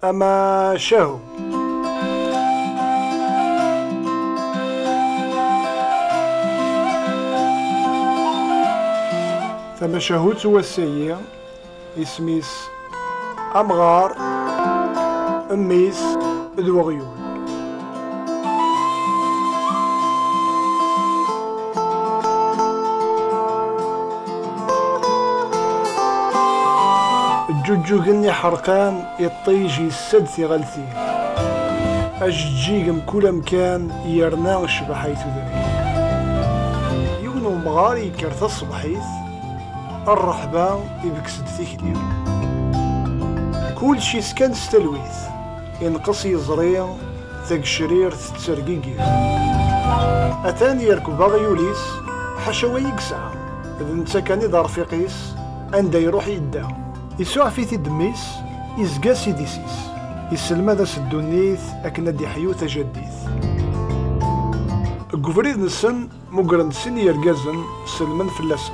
أما شاهو ثم شاهوت هو السيء اسميس أمغار أميس ذو غيول. الجوجوغني حرقان يطيجي السد في غلثي أججيغم كل مكان يرنا الشبحيث ذري يونو مغاري كرث الصبحيث الرحبة يبكسد ثيكلي كل شي سكان ستلويث ينقص يزريع ذاك الشرير تتسرقيقي أثاني يركب غيوليس حشوى يقسع إذا نتا كان يدار في قيس عندا يروح يدا يسوع في تدميس يزقا سيديسيس يسلم هذا الدنيث أكن دي حيوث جديث قفريد نسن مقرن سن يرقزن سلمن في اللسن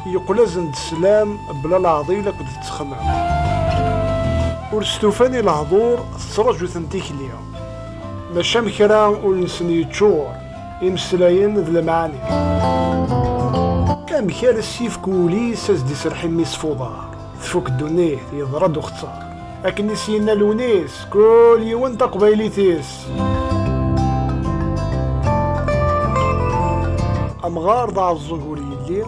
يقلزن السلام بلا العضيلة قد تتخمع ورستوفاني الهضور تترجو ثنتيك ليا ماشام كرا ونسن يتشور يمسلاين ذا المعاني كام كار السيف كوليس ازدي سرحي ميس فوضار تفوك الدنيا يضرد واختار لكن نسينا لونيس كل يوم تقبيليتيس أمغار ضاع الزهوري الليل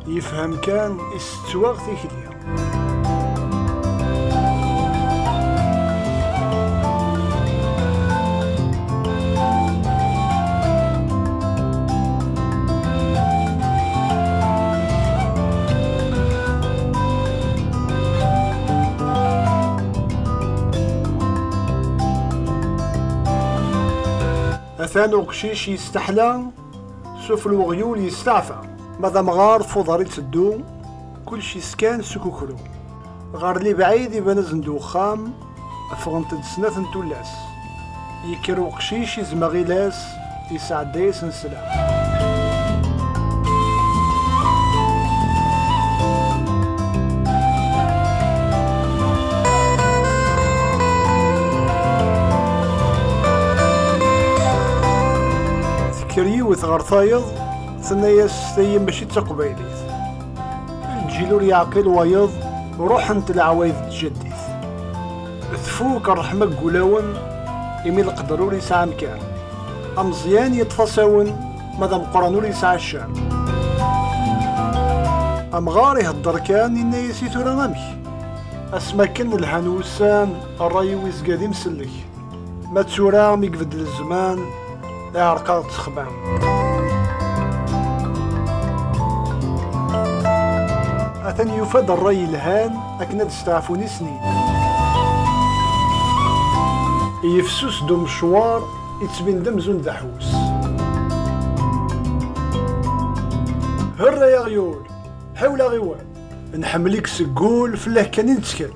يفهم كان استواغ ثيكليا أثانو قشيش يستحلى شوف الوغيول يستعفى ماذا مغار فوضاري تسدو كلشي سكان سكوكرو غار لي بعيد يبان زندو خام فغنت سنات نتولاس يكرو قشيش يزمغيلاس يسعد دايس نسلام كريوث غرثايض ثناياس ثيم ماشي تقبيليث الجيلور يعقل ويض وروح انت العوايد تجديث ثفوك الرحمة قولاون إمي القدرور يسعى مكان أمزيان يتفصاون ماذا مقرانور يسعى الشام أمغاري هالدركان إنا يسيتو رغمي أسماكن الهانوسان الرايويز قادي مسلك ما تسورا ميقفد الزمان يعرقات تخبام أثني يفاد الري الهان أكنا تستعفوني سنين يفسوس دو مشوار يتبين دمزون دحوس هرا يا غيول حول غيوان نحمليك سقول فلاه كان نتسكن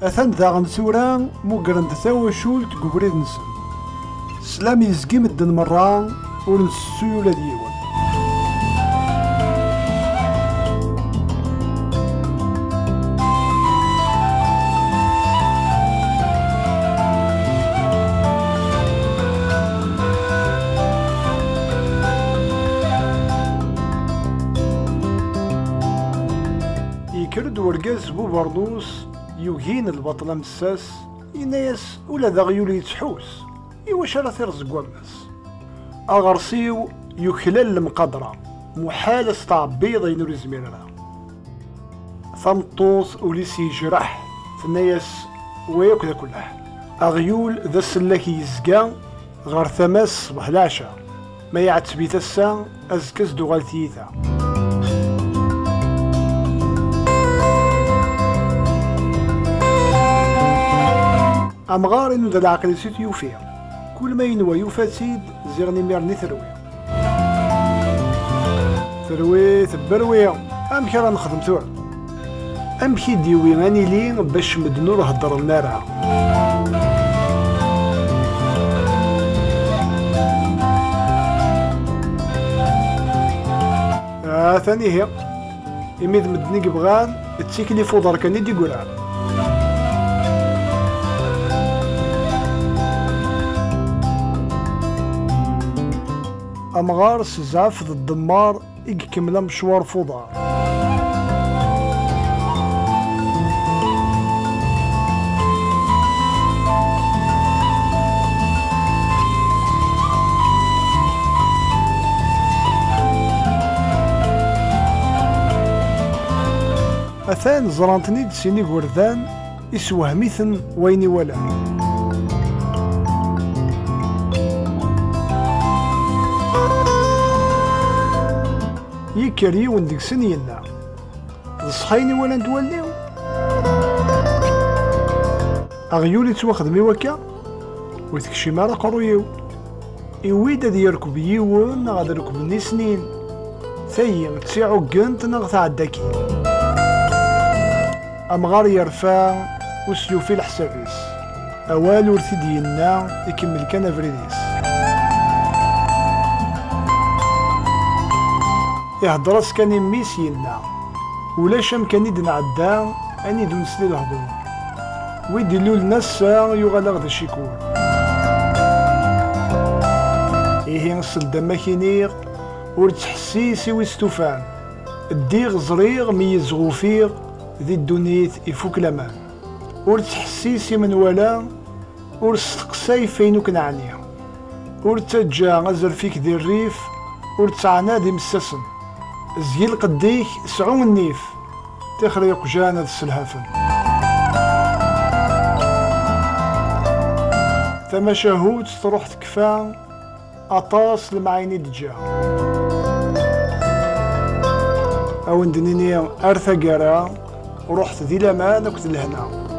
أثن ذا غنسوران مقرن تساوى شولت قبريد نسن سلام يزقي مدن مران ونسسو ولا ديوان يكرد ورقاز بو برنوس يوهين البطلة مساس ينايس ولا ذا غيولي يتحوس إواش راه ترزق وماس أغرسيو يخلال المقدرة محال استعبيض ينور زميرنا ثمطوس وليس يجرح ثناياس وياكل كله أغيول ذا السلاكي يزقا غار ثماس صبح العشاء ما يعتبي تسا أزكز دو غالثيثا أمغار إنو ذا العقل سيت يوفيها كل ما ينوى يفاسد زيغني ميرني ثروي ثبروي أمكي راه نخدم ثوع أمكي ديوي غاني لي باش مدنور هدر النار ثاني هي إميد مدني قبغان تسيكلي فوضر كان يدي قولها أمغار سزعف ضد الدمار يكمل مشوار فضار. أثان زرانتني دسيني قردان يسوهميثن ويني ولا. يكري وندك سنينا صحيني ولا ندوليو أغيولي تواخدمي وكا ويتكشي مارا قرويو إويدا دي يركب يوون غاد ركبني سنين ثي تسيعو قنت نغ تعداكي أمغار يرفع وسيوفي الحسابيس أوال ورثي ديالنا يكمل كان فريديس يهدرس كان يميس يلنا ولاش أمكاني دنعدا أني دونسلي الهضور ويدلو الناس يغلق دا الشيكون إيه نصل دماكينيغ ورتحسيسي ويستوفان الديغ زريغ ميز غوفيغ ذي الدنيت يفوك لمان ورتحسيسي من ولا ورستقساي فينو كنعني ورتجا غزر فيك ذي الريف ورتعنادي مسسن زيل قديك سعو النيف تخريق جانا السلهافن ثم شهود تروح تكفى أطاس المعيني دجا أو ندنيني أرثا قرا ورحت ذي لمان وكت لهنا